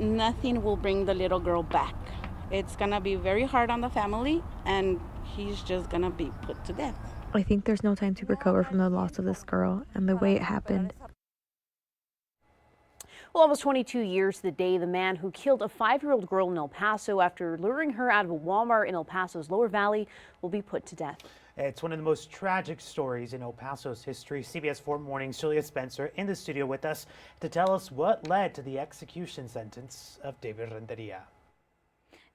nothing will bring the little girl back. It's gonna be very hard on the family, and he's just gonna be put to death. I think there's no time to recover from the loss of this girl and the way it happened. Well, almost 22 years to the day the man who killed a 5-year-old girl in El Paso after luring her out of a Walmart in El Paso's Lower Valley will be put to death. It's one of the most tragic stories in El Paso's history. CBS4 Mornings' Julia Spencer in the studio with us to tell us what led to the execution sentence of David Renteria.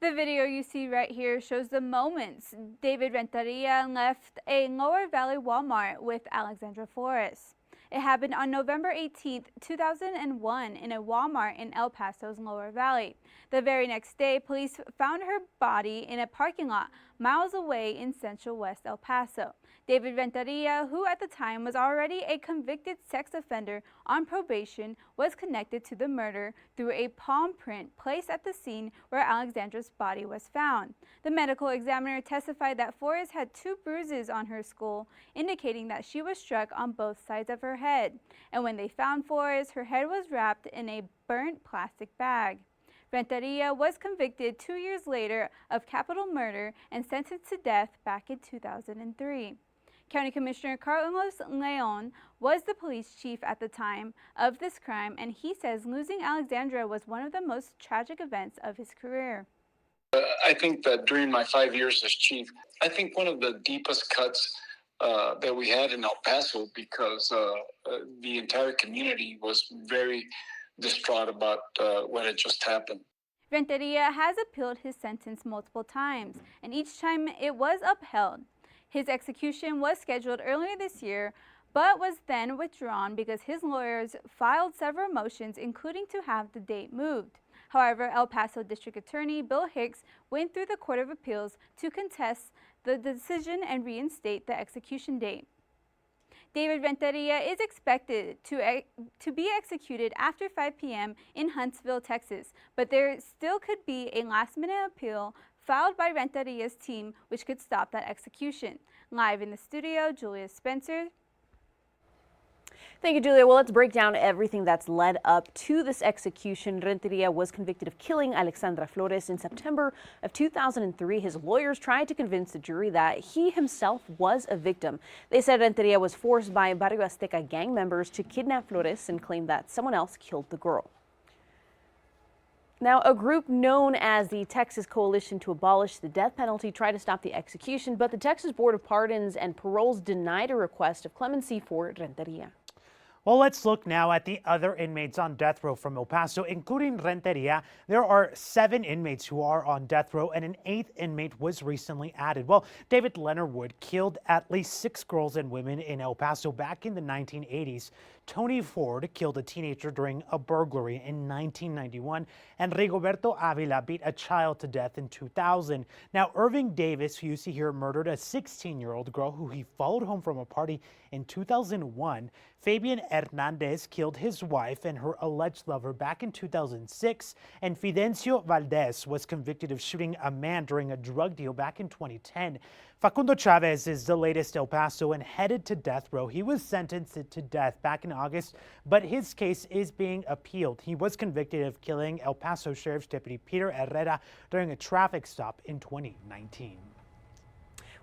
The video you see right here shows the moments David Renteria left a Lower Valley Walmart with Alexandra Flores. It happened on November 18, 2001 in a Walmart in El Paso's Lower Valley. The very next day, police found her body in a parking lot miles away in central West El Paso. David Renteria, who at the time was already a convicted sex offender on probation, was connected to the murder through a palm print placed at the scene where Alexandra's body was found. The medical examiner testified that Flores had 2 bruises on her skull, indicating that she was struck on both sides of her head. And when they found Flores, her head was wrapped in a burnt plastic bag. Renteria was convicted 2 years later of capital murder and sentenced to death back in 2003. County Commissioner Carlos Leon was the police chief at the time of this crime, and he says losing Alexandra was one of the most tragic events of his career. I think that during my 5 years as chief, I think one of the deepest cuts that we had in El Paso, because the entire community was very distraught about what had just happened. Renteria has appealed his sentence multiple times, and each time it was upheld. His execution was scheduled earlier this year, but was then withdrawn because his lawyers filed several motions, including to have the date moved. However, El Paso District Attorney Bill Hicks went through the Court of Appeals to contest the decision and reinstate the execution date. David Renteria is expected to be executed after 5 p.m. in Huntsville, Texas, but there still could be a last-minute appeal filed by Renteria's team, which could stop that execution. Live in the studio, Julia Spencer. Thank you, Julia. Well, let's break down everything that's led up to this execution. Renteria was convicted of killing Alexandra Flores in September of 2003. His lawyers tried to convince the jury that he himself was a victim. They said Renteria was forced by Barrio Azteca gang members to kidnap Flores and claimed that someone else killed the girl. Now, a group known as the Texas Coalition to Abolish the Death Penalty tried to stop the execution, but the Texas Board of Pardons and Paroles denied a request of clemency for Renteria. Well, let's look now at the other inmates on death row from El Paso, including Renteria. There are 7 inmates who are on death row, and an 8th inmate was recently added. Well, David Leonard killed at least 6 girls and women in El Paso back in the 1980s. Tony Ford killed a teenager during a burglary in 1991, and Rigoberto Avila beat a child to death in 2000. Now, Irving Davis, who you see here, murdered a 16-year-old girl who he followed home from a party in 2001. Fabian Hernandez killed his wife and her alleged lover back in 2006, and Fidencio Valdez was convicted of shooting a man during a drug deal back in 2010. Facundo Chavez is the latest El Paso and headed to death row. He was sentenced to death back in August, but his case is being appealed. He was convicted of killing El Paso Sheriff's Deputy Peter Herrera during a traffic stop in 2019.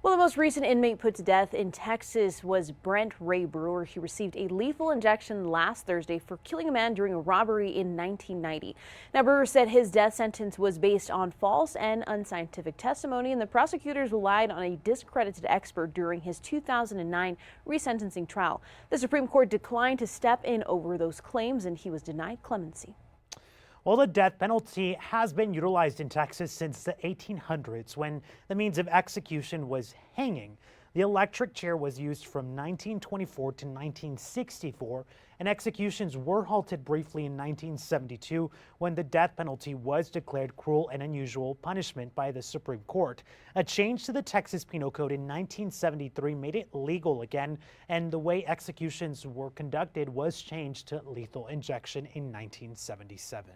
Well, the most recent inmate put to death in Texas was Brent Ray Brewer. He received a lethal injection last Thursday for killing a man during a robbery in 1990. Now, Brewer said his death sentence was based on false and unscientific testimony, and the prosecutors relied on a discredited expert during his 2009 resentencing trial. The Supreme Court declined to step in over those claims, and he was denied clemency. Well, the death penalty has been utilized in Texas since the 1800s, when the means of execution was hanging. The electric chair was used from 1924 to 1964, and executions were halted briefly in 1972 when the death penalty was declared cruel and unusual punishment by the Supreme Court. A change to the Texas Penal Code in 1973 made it legal again, and the way executions were conducted was changed to lethal injection in 1977.